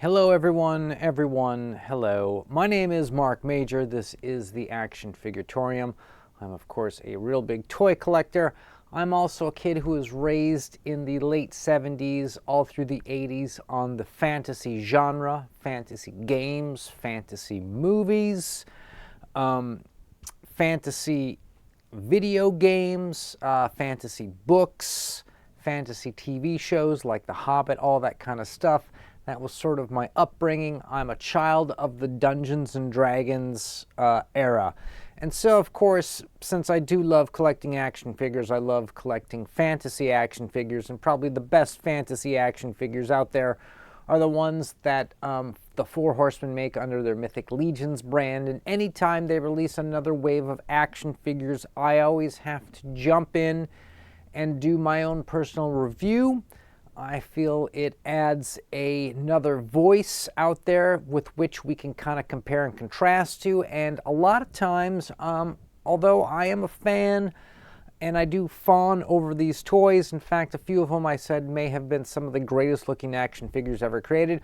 Hello everyone, hello. My name is Mark Major. This is the Action Figuratorium. I'm of course a real big toy collector. I'm also a kid who was raised in the late 70s, all through the 80s on the fantasy genre, fantasy games, fantasy movies, fantasy video games, fantasy books, fantasy TV shows like The Hobbit, all that kind of stuff. That was sort of my upbringing. I'm a child of the Dungeons and Dragons era. And so, of course, since I do love collecting action figures, I love collecting fantasy action figures, and probably the best fantasy action figures out there are the ones that the Four Horsemen make under their Mythic Legions brand. And anytime they release another wave of action figures, I always have to jump in and do my own personal review. I feel it adds another voice out there with which we can kind of compare and contrast to. And a lot of times, although I am a fan and I do fawn over these toys, in fact, a few of them I said may have been some of the greatest looking action figures ever created,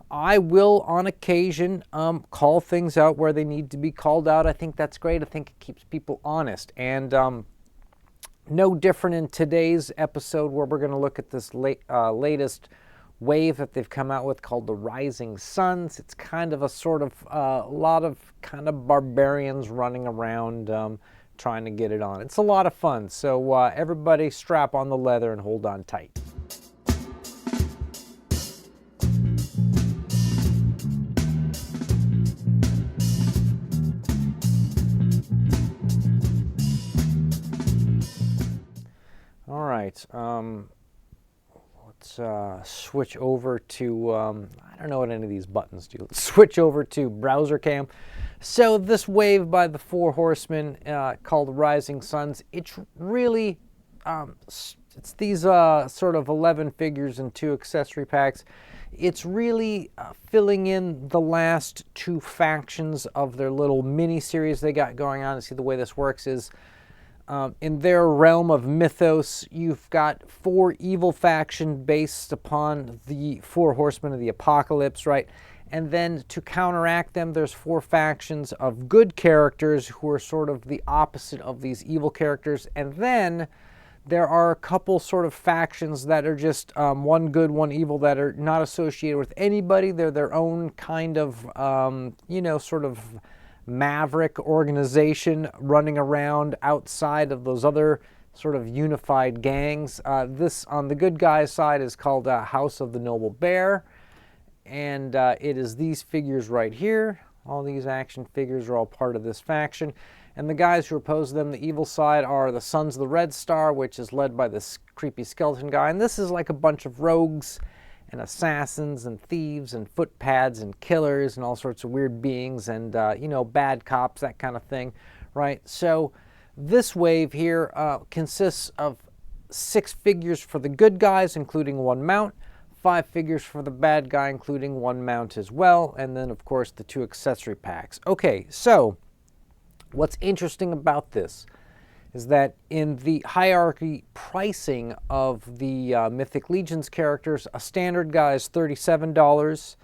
I will on occasion call things out where they need to be called out. I think that's great. I think it keeps people honest. And no different in today's episode, where we're going to look at this latest wave that they've come out with called the Rising Suns. It's kind of a sort of lot of kind of barbarians running around trying to get it on. It's a lot of fun. So everybody strap on the leather and hold on tight. All right, let's switch over to, I don't know what any of these buttons do. Let's switch over to browser cam. So this wave by the Four Horsemen called Rising Suns, it's really, it's these sort of 11 figures and 2 accessory packs. It's really filling in the last 2 factions of their little mini-series they got going on. And see, the way this works is, in their realm of mythos, you've got 4 evil factions based upon the 4 horsemen of the apocalypse, right? And then to counteract them, there's 4 factions of good characters who are sort of the opposite of these evil characters. And then there are a couple sort of factions that are just one good, one evil, that are not associated with anybody. They're their own kind of, sort of maverick organization running around outside of those other sort of unified gangs. This, on the good guys side, is called House of the Noble Bear, and it is these figures right here. All these action figures are all part of this faction, and the guys who oppose them, the evil side, are the Sons of the Red Star, which is led by this creepy skeleton guy, and this is like a bunch of rogues and assassins and thieves and footpads and killers and all sorts of weird beings and, bad cops, that kind of thing, right? So this wave here consists of 6 figures for the good guys, including 1 mount, 5 figures for the bad guy, including 1 mount as well, and then, of course, the 2 accessory packs. Okay, so what's interesting about this is that in the hierarchy pricing of the Mythic Legions characters, a standard guy is $37.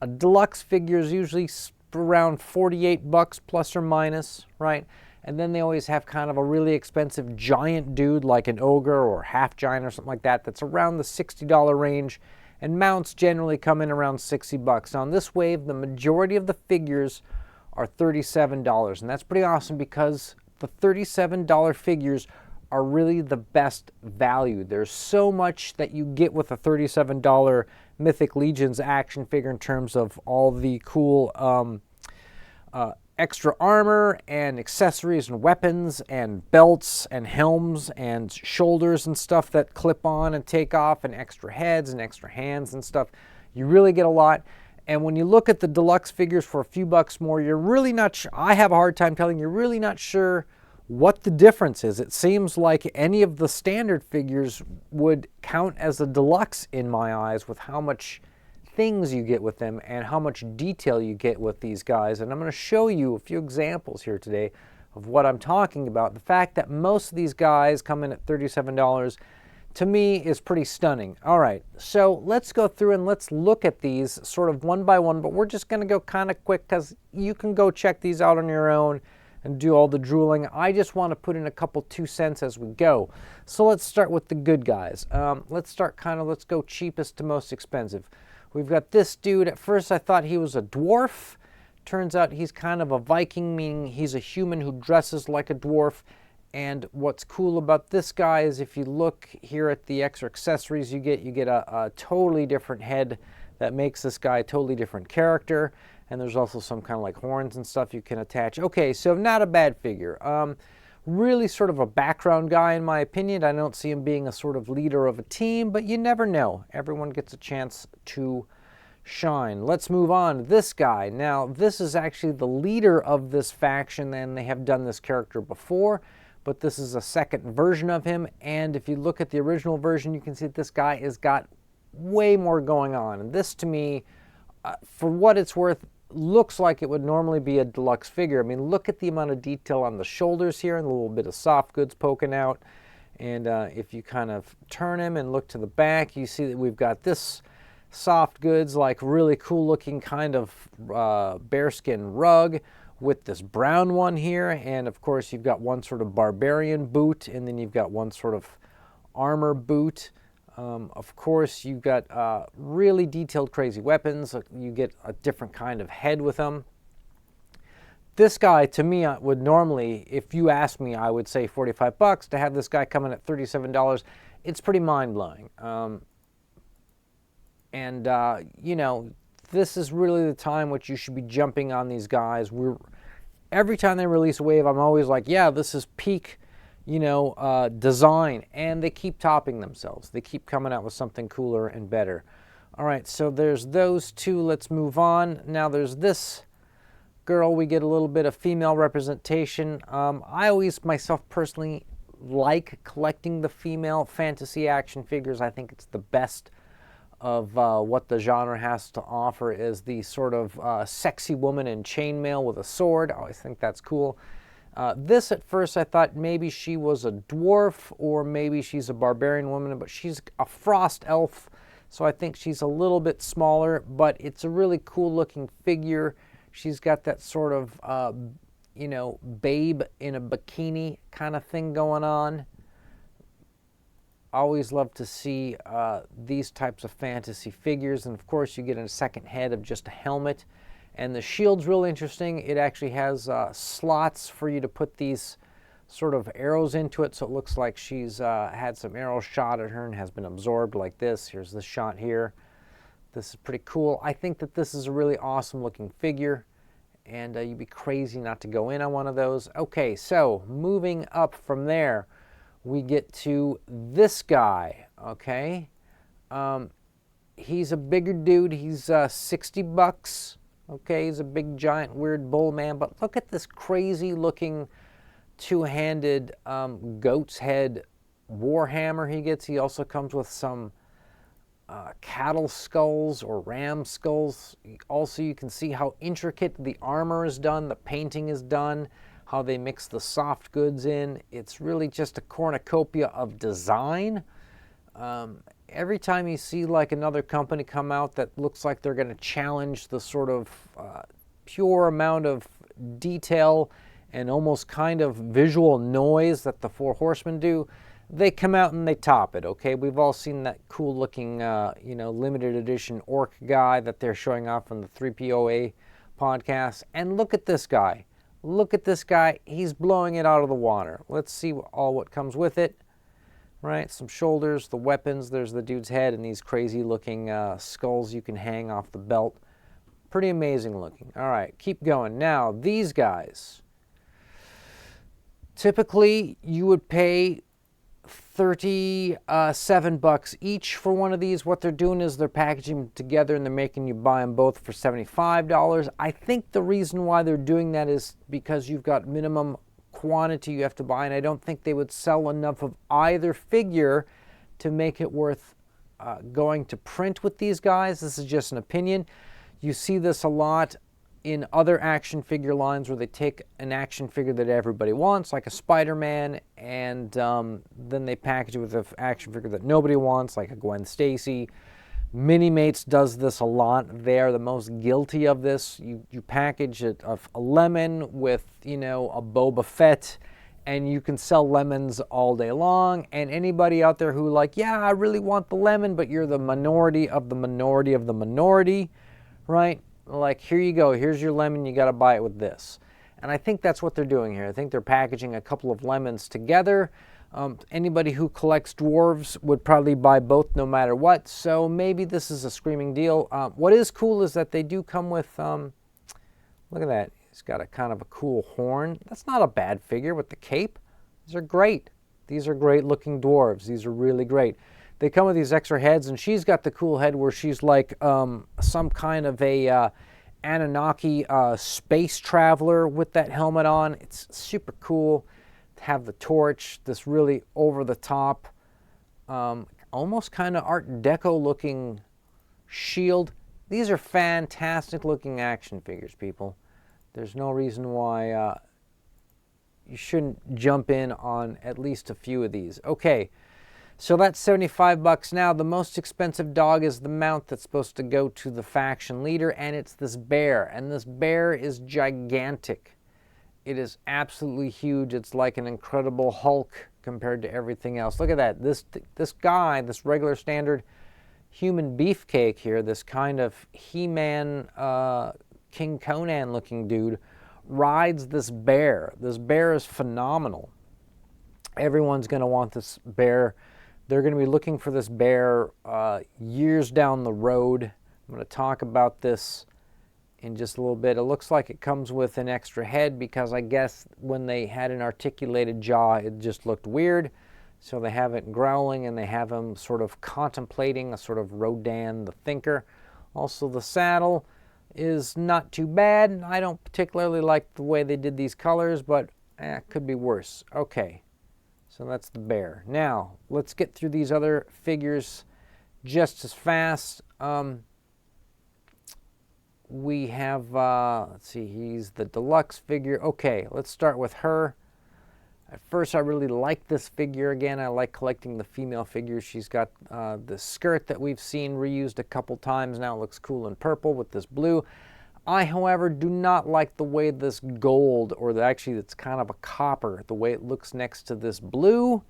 A deluxe figure is usually around $48 plus or minus, right? And then they always have kind of a really expensive giant dude like an ogre or half giant or something like that that's around the $60 range. And mounts generally come in around $60. Now, on this wave, the majority of the figures are $37. And that's pretty awesome, because the $37 figures are really the best value. There's so much that you get with a $37 Mythic Legions action figure in terms of all the cool extra armor and accessories and weapons and belts and helms and shoulders and stuff that clip on and take off, and extra heads and extra hands and stuff. You really get a lot. And when you look at the deluxe figures for a few bucks more, you're really not sure. I have a hard time telling. You're really not sure what the difference is. It seems like any of the standard figures would count as a deluxe in my eyes, with how much things you get with them and how much detail you get with these guys. And I'm going to show you a few examples here today of what I'm talking about. The fact that most of these guys come in at $37 to me is pretty stunning. All right, so let's go through and let's look at these sort of one by one, but we're just going to go kind of quick because you can go check these out on your own and do all the drooling. I just want to put in a couple 2 cents as we go. So let's start with the good guys. Let's go cheapest to most expensive. We've got this dude. At first I thought he was a dwarf. Turns out he's kind of a Viking, meaning he's a human who dresses like a dwarf. And what's cool about this guy is if you look here at the extra accessories you get a totally different head that makes this guy a totally different character. And there's also some kind of like horns and stuff you can attach. Okay, so not a bad figure. Really sort of a background guy in my opinion. I don't see him being a sort of leader of a team, but you never know. Everyone gets a chance to shine. Let's move on to this guy. Now, this is actually the leader of this faction, and they have done this character before, but this is a second version of him. And if you look at the original version, you can see that this guy has got way more going on. And this, to me, for what it's worth, looks like it would normally be a deluxe figure. I mean, look at the amount of detail on the shoulders here and a little bit of soft goods poking out. And if you kind of turn him and look to the back, you see that we've got this soft goods, like really cool looking kind of bearskin rug with this brown one here. And of course, you've got one sort of barbarian boot, and then you've got one sort of armor boot. Of course, you've got really detailed, crazy weapons. You get a different kind of head with them. This guy, to me, would normally, if you ask me, I would say $45. To have this guy come in at $37, it's pretty mind-blowing. You know, this is really the time which you should be jumping on these guys. Every time they release a wave, I'm always like, yeah, this is peak, you know, design, and they keep topping themselves. They keep coming out with something cooler and better. All right, so there's those two. Let's move on. Now there's this girl. We get a little bit of female representation. I always, myself personally, like collecting the female fantasy action figures. I think it's the best of what the genre has to offer, is the sort of sexy woman in chainmail with a sword. I always think that's cool. This, at first, I thought maybe she was a dwarf or maybe she's a barbarian woman, but she's a frost elf, so I think she's a little bit smaller, but it's a really cool-looking figure. She's got that sort of, you know, babe in a bikini kind of thing going on. Always love to see these types of fantasy figures, and of course, you get a second head of just a helmet. And the shield's real interesting. It actually has slots for you to put these sort of arrows into it, so it looks like she's had some arrows shot at her and has been absorbed like this. Here's this shot here. This is pretty cool. I think that this is a really awesome looking figure, and you'd be crazy not to go in on one of those. Okay, so moving up from there, we get to this guy, okay? He's a bigger dude. He's $60. Okay, he's a big, giant, weird bull man, but look at this crazy-looking two-handed goat's head warhammer he gets. He also comes with some cattle skulls or ram skulls. Also, you can see how intricate the armor is done, the painting is done, how they mix the soft goods in. It's really just a cornucopia of design. Every time you see like another company come out that looks like they're going to challenge the sort of pure amount of detail and almost kind of visual noise that the Four Horsemen do, they come out and they top it, okay? We've all seen that cool looking, you know, limited edition orc guy that they're showing off on the 3POA podcast. And look at this guy. Look at this guy. He's blowing it out of the water. Let's see what comes with it. Right, some shoulders, the weapons, there's the dude's head, and these crazy looking skulls you can hang off the belt. Pretty amazing looking. All right, keep going. Now, these guys. Typically, you would pay $37 each for one of these. What they're doing is they're packaging them together and they're making you buy them both for $75. I think the reason why they're doing that is because you've got minimum quantity you have to buy, and I don't think they would sell enough of either figure to make it worth going to print with these guys. This is just an opinion. You see this a lot in other action figure lines where they take an action figure that everybody wants, like a Spider-Man, and then they package it with an action figure that nobody wants, like a Gwen Stacy. Mini-Mates does this a lot. They're the most guilty of this. You package a lemon with, you know, a Boba Fett, and you can sell lemons all day long. And anybody out there who like, yeah, I really want the lemon, but you're the minority of the minority of the minority, right? Like, here you go. Here's your lemon. You got to buy it with this. And I think that's what they're doing here. I think they're packaging a couple of lemons together. Anybody who collects dwarves would probably buy both no matter what. So maybe this is a screaming deal. What is cool is that they do come with, look at that. He's got a kind of a cool horn. That's not a bad figure with the cape. These are great. These are great looking dwarves. These are really great. They come with these extra heads, and she's got the cool head where she's like some kind of a Anunnaki space traveler with that helmet on. It's super cool to have the torch, this really over-the-top, almost kind of Art Deco looking shield. These are fantastic looking action figures, people. There's no reason why you shouldn't jump in on at least a few of these. Okay. So that's 75 bucks. Now, the most expensive dog is the mount that's supposed to go to the faction leader, and it's this bear. And this bear is gigantic. It is absolutely huge. It's like an Incredible Hulk compared to everything else. Look at that. This guy, this regular standard human beefcake here, this kind of He-Man, King Conan looking dude, rides this bear. This bear is phenomenal. Everyone's going to want this bear. They're going to be looking for this bear years down the road. I'm going to talk about this in just a little bit. It looks like it comes with an extra head because I guess when they had an articulated jaw, it just looked weird. So they have it growling, and they have him sort of contemplating, a sort of Rodan the Thinker. Also, the saddle is not too bad. I don't particularly like the way they did these colors, but it could be worse. Okay. So that's the bear. Now, let's get through these other figures just as fast. We have, let's see, he's the deluxe figure. Okay, let's start with her. At first, I really like this figure. Again, I like collecting the female figures. She's got the skirt that we've seen reused a couple times now. It looks cool in purple with this blue. I, however, do not like the way this gold, or actually it's kind of a copper, the way it looks next to this blue.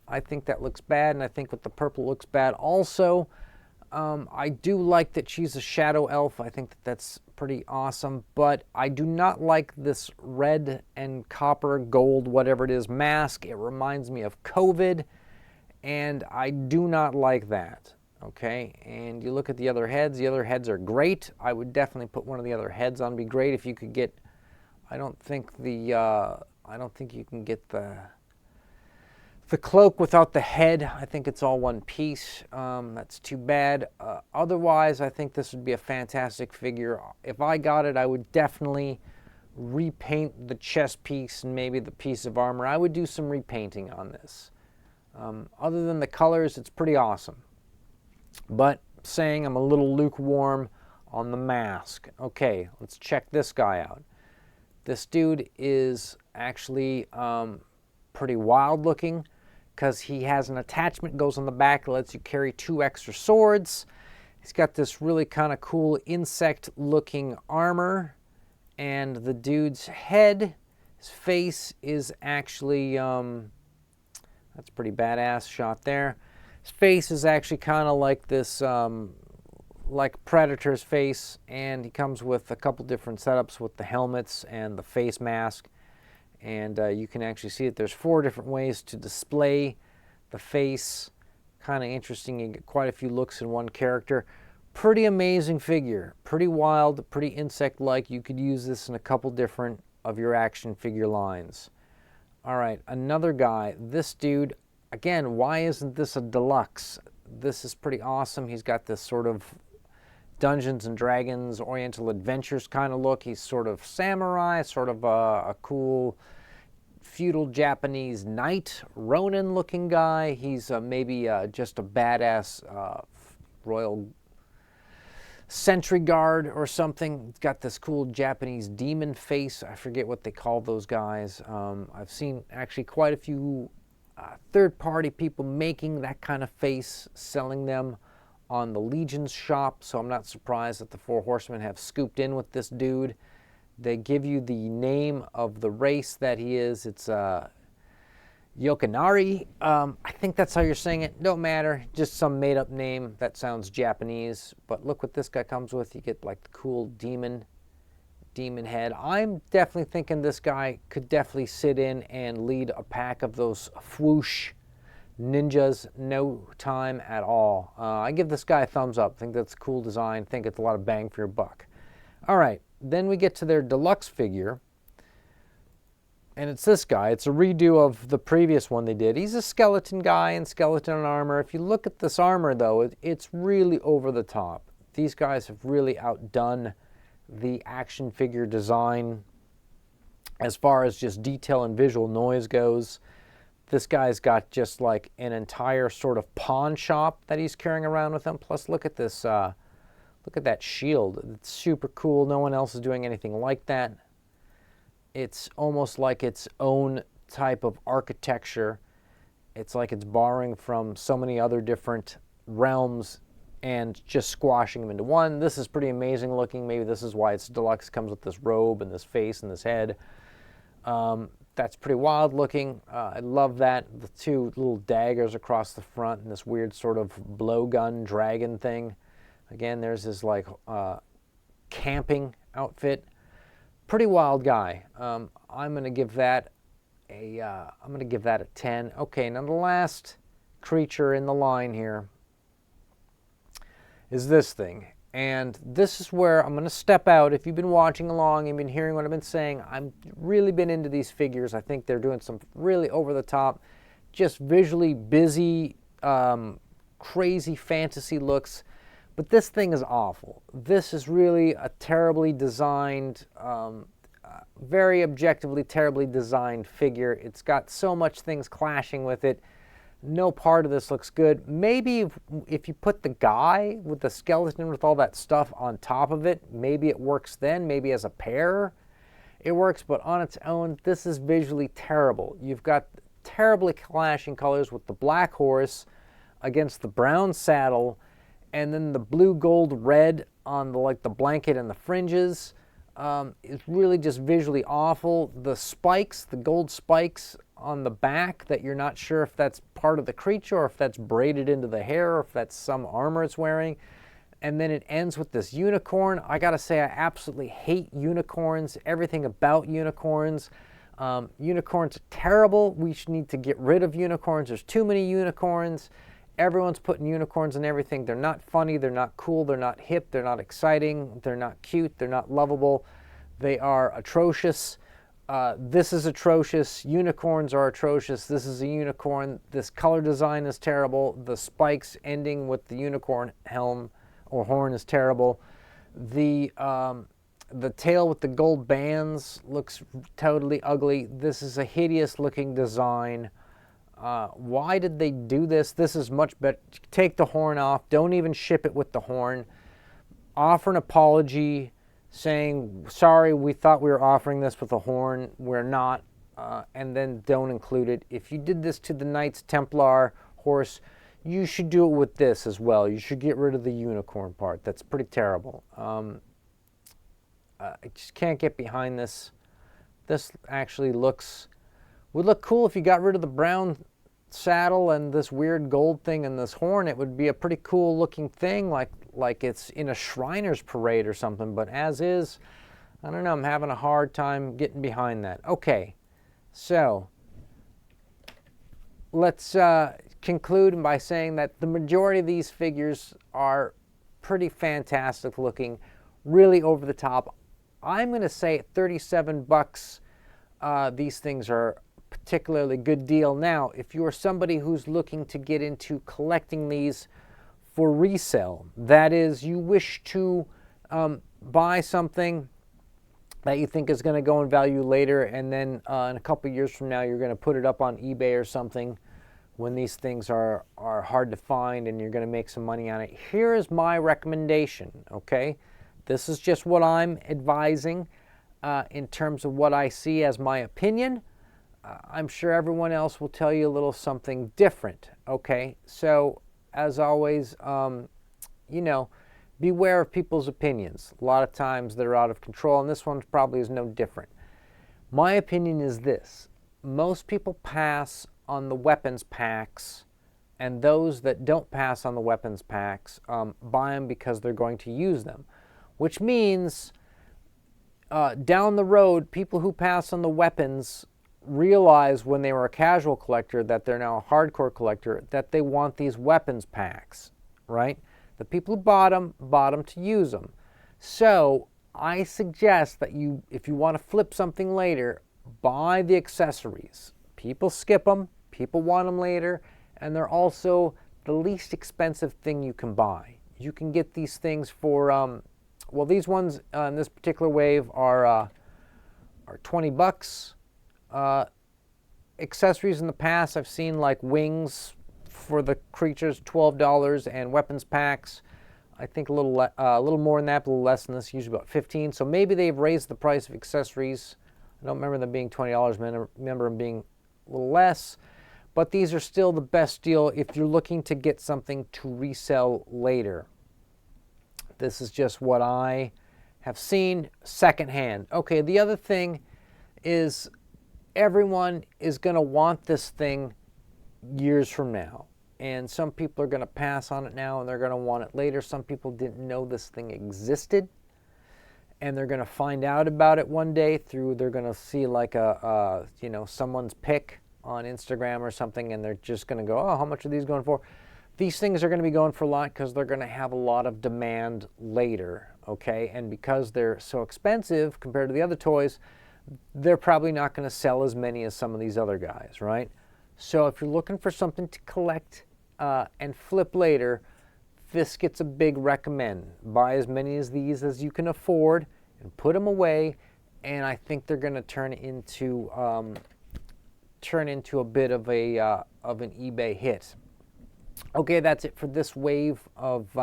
I think that looks bad, and I think with the purple looks bad also. I do like that she's a shadow elf. I think that that's pretty awesome, but I do not like this red and copper, gold, whatever it is, mask. It reminds me of COVID, and I do not like that. Okay, and you look at the other heads. The other heads are great. I would definitely put one of the other heads on. Be great if you could get. I don't think you can get the cloak without the head. I think it's all one piece. That's too bad. Otherwise, I think this would be a fantastic figure. If I got it, I would definitely repaint the chest piece and maybe the piece of armor. I would do some repainting on this. Other than the colors, it's pretty awesome. But saying I'm a little lukewarm on the mask. Okay, let's check this guy out. This dude is actually pretty wild looking because he has an attachment, goes on the back, that lets you carry 2 extra swords. He's got this really kind of cool insect looking armor, and the dude's head, his face is actually, that's pretty badass shot there. His face is actually kind of like this, like Predator's face, and he comes with a couple different setups with the helmets and the face mask. And you can actually see that there's 4 different ways to display the face. Kind of interesting. You get quite a few looks in one character. Pretty amazing figure. Pretty wild, pretty insect-like. You could use this in a couple different of your action figure lines. All right, another guy. This dude, again, why isn't this a deluxe? This is pretty awesome. He's got this sort of Dungeons and Dragons, Oriental Adventures kind of look. He's sort of samurai, sort of a cool feudal Japanese knight, Ronin looking guy. He's maybe just a badass royal sentry guard or something. It's got this cool Japanese demon face. I forget what they call those guys. I've seen actually quite a few third-party people making that kind of face, selling them on the Legions shop, so I'm not surprised that the Four Horsemen have scooped in with this dude. They give you the name of the race that he is. It's Yokanari. I think that's how you're saying it. Don't matter. Just some made-up name that sounds Japanese. But look what this guy comes with. You get like the cool demon head. I'm definitely thinking this guy could definitely sit in and lead a pack of those whoosh ninjas no time at all. I give this guy a thumbs up. I think that's a cool design. I think it's a lot of bang for your buck. All right, then we get to their deluxe figure, and it's this guy. It's a redo of the previous one they did. He's a skeleton guy in skeleton armor. If you look at this armor, though, it's really over the top. These guys have really outdone the action figure design as far as just detail and visual noise goes. This guy's got just like an entire sort of pawn shop that he's carrying around with him. Plus, look at this, look at that shield. It's super cool. No one else is doing anything like that. It's almost like its own type of architecture. It's like it's borrowing from so many other different realms and just squashing them into one. This is pretty amazing looking. Maybe this is why it's deluxe. It comes with this robe and this face and this head. That's pretty wild looking. I love that. The two little daggers across the front and this weird sort of blowgun dragon thing. Again, there's his like camping outfit. Pretty wild guy. I'm gonna give that a 10. Okay, now the last creature in the line here is this thing. And this is where I'm going to step out. If you've been watching along and been hearing what I've been saying, I've really been into these figures. I think they're doing some really over-the-top, just visually busy, crazy fantasy looks. But this thing is awful. This is really a terribly designed, very objectively terribly designed figure. It's got so much things clashing with it. No part of this looks good. Maybe if you put the guy with the skeleton with all that stuff on top of it, maybe it works then. Maybe as a pair it works, but on its own, this is visually terrible. You've got terribly clashing colors with the black horse against the brown saddle, and then the blue, gold, red on the like the blanket and the fringes. It's really just visually awful. The spikes, the gold spikes on the back that you're not sure if that's part of the creature or if that's braided into the hair or if that's some armor it's wearing. And then it ends with this unicorn. I gotta say, I absolutely hate unicorns. Everything about unicorns. Unicorns are terrible. We need to get rid of unicorns. There's too many unicorns. Everyone's putting unicorns in everything. They're not funny, they're not cool, they're not hip, they're not exciting, they're not cute, they're not lovable. They are atrocious. This is atrocious. Unicorns are atrocious. This is a unicorn. This color design is terrible. The spikes ending with the unicorn helm or horn is terrible. The tail with the gold bands looks totally ugly. This is a hideous looking design. Why did they do this? This is much better. Take the horn off. Don't even ship it with the horn. Offer an apology saying, sorry, we thought we were offering this with a horn. We're not. And then don't include it. If you did this to the Knights Templar horse, you should do it with this as well. You should get rid of the unicorn part. That's pretty terrible. I just can't get behind this. This actually would look cool if you got rid of the brown saddle and this weird gold thing and this horn. It would be a pretty cool looking thing, like it's in a Shriners parade or something. But as is, I don't know, I'm having a hard time getting behind that. Okay, so let's conclude by saying that the majority of these figures are pretty fantastic looking, really over the top. I'm going to say at $37, these things are particularly good deal. Now, if you're somebody who's looking to get into collecting these for resale, that is, you wish to buy something that you think is going to go in value later, and then in a couple years from now you're going to put it up on eBay or something when these things are hard to find and you're going to make some money on it. Here is my recommendation, okay? This is just what I'm advising in terms of what I see as my opinion. I'm sure everyone else will tell you a little something different, okay? So, as always, you know, beware of people's opinions. A lot of times they're out of control, and this one probably is no different. My opinion is this. Most people pass on the weapons packs, and those that don't pass on the weapons packs buy them because they're going to use them, which means down the road, people who pass on the weapons realize when they were a casual collector that they're now a hardcore collector, that they want these weapons packs, right? The people who bought them to use them. So I suggest that you, if you want to flip something later, buy the accessories. People skip them, people want them later, and they're also the least expensive thing you can buy. You can get these things for, well, these ones in this particular wave are 20 bucks. Accessories in the past, I've seen like wings for the creatures, $12, and weapons packs, I think a little more than that, but a little less than this, usually about 15. So maybe they've raised the price of accessories. I don't remember them being $20. I remember them being a little less. But these are still the best deal if you're looking to get something to resell later. This is just what I have seen secondhand. Okay, the other thing is everyone is going to want this thing years from now. And some people are going to pass on it now and they're going to want it later. Some people didn't know this thing existed, and they're going to find out about it one day through, they're going to see like you know, someone's pic on Instagram or something, and they're just going to go, oh, how much are these going for? These things are going to be going for a lot because they're going to have a lot of demand later, okay? And because they're so expensive compared to the other toys, they're probably not going to sell as many as some of these other guys, right? So if you're looking for something to collect and flip later, this gets a big recommend. Buy as many of these as you can afford and put them away, and I think they're going to turn into a bit of an eBay hit. Okay, that's it for this wave of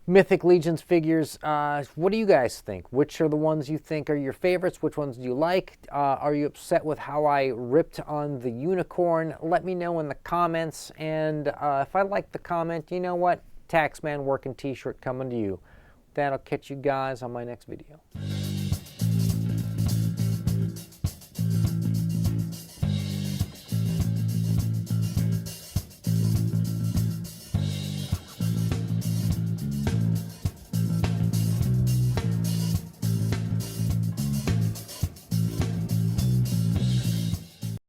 Mythic Legions figures. What do you guys think? Which are the ones you think are your favorites? Which ones do you like? Are you upset with how I ripped on the unicorn? Let me know in the comments. And if I like the comment, you know what? Taxman working t-shirt coming to you. That'll catch you guys on my next video.